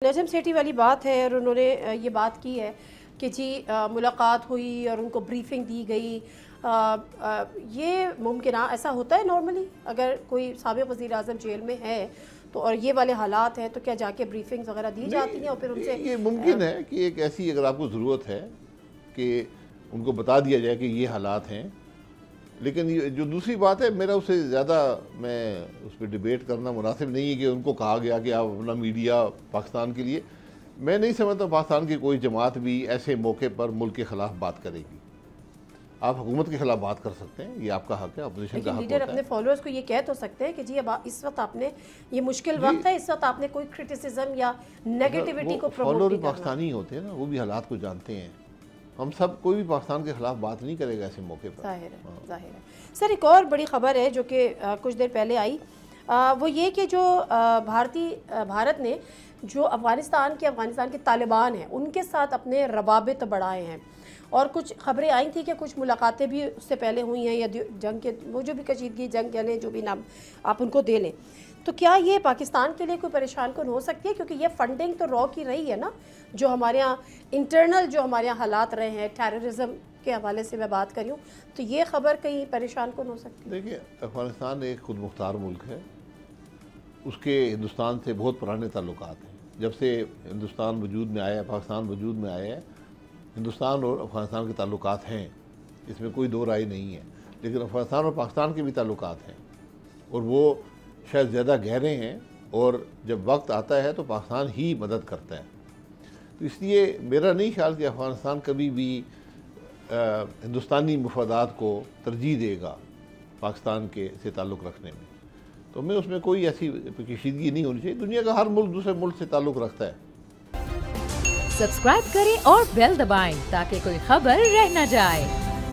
नजम सेठी वाली बात है और उन्होंने ये बात की है कि जी मुलाकात हुई और उनको ब्रीफिंग दी गई। ये मुमकिन ऐसा होता है नॉर्मली, अगर कोई साबिक़ वज़ीर आज़म जेल में है तो और ये वाले हालात हैं तो क्या जाके ब्रीफिंग्स वगैरह दी जाती हैं और फिर उनसे ये मुमकिन है कि एक ऐसी अगर आपको ज़रूरत है कि उनको बता दिया जाए कि ये हालात हैं। लेकिन ये जो दूसरी बात है, मेरा उससे ज़्यादा मैं उस पर डिबेट करना मुनासिब नहीं है कि उनको कहा गया कि आप अपना मीडिया पाकिस्तान के लिए, मैं नहीं समझता पाकिस्तान की कोई जमात भी ऐसे मौके पर मुल्क के ख़िलाफ़ बात करेगी। आप हुकूमत के खिलाफ बात कर सकते हैं, ये आपका हक है, अपोजिशन का हक लीडर अपने फॉलोअर्स को ये कह तो सकते हैं कि जी अब इस वक्त आपने ये मुश्किल वक्त है, इस वक्त आपने कोई क्रिटिसिज्म या नेगेटिविटी को प्रमोट नहीं करना। पाकिस्तानी होते हैं ना, वो भी हालात को जानते हैं। हम सब, कोई भी पाकिस्तान के खिलाफ बात नहीं करेगा ऐसे मौके पर। जाहिर है, जाहिर है। सर एक और बड़ी खबर है जो कि कुछ देर पहले आई, वो ये कि जो भारत ने जो अफ़गानिस्तान के तालिबान हैं उनके साथ अपने रवाबित बढ़ाए हैं और कुछ खबरें आई थी कि कुछ मुलाकातें भी उससे पहले हुई हैं या जंग के वो जो भी कशीदगी जंग कह लें, जो भी नाम आप उनको दे लें। तो क्या ये पाकिस्तान के लिए कोई परेशान कौन हो सकती है, क्योंकि ये फंडिंग तो रॉ की रही है ना, जो हमारे यहाँ इंटरनल जो हमारे यहाँ हालात रहे हैं टेररिज्म के हवाले से मैं बात करूँ, तो ये खबर कहीं परेशान कौन हो सकती है? देखिए, अफ़गानिस्तान एक खुद मुख्तार मुल्क है, उसके हिंदुस्तान से बहुत पुराने ताल्लुकात हैं। जब से हिंदुस्तान वजूद में आया, पाकिस्तान वजूद में आया है, हिंदुस्तान और अफ़गानिस्तान के ताल्लुकात हैं, इसमें कोई दो राय नहीं है। लेकिन अफ़गानिस्तान और पाकिस्तान के भी ताल्लुकात हैं और वो शायद ज़्यादा गहरे हैं, और जब वक्त आता है तो पाकिस्तान ही मदद करता है। तो इसलिए मेरा नहीं ख्याल कि अफ़गानिस्तान कभी भी हिंदुस्तानी मफादात को तरजीह देगा पाकिस्तान के से ताल्लुक़ रखने में। तो मैं उसमें कोई ऐसी पेचीदगी नहीं होनी चाहिए। दुनिया का हर मुल्क दूसरे मुल्क से ताल्लुक़ रखता है। सब्सक्राइब करें और बेल दबाएं ताकि कोई खबर रह न जाए।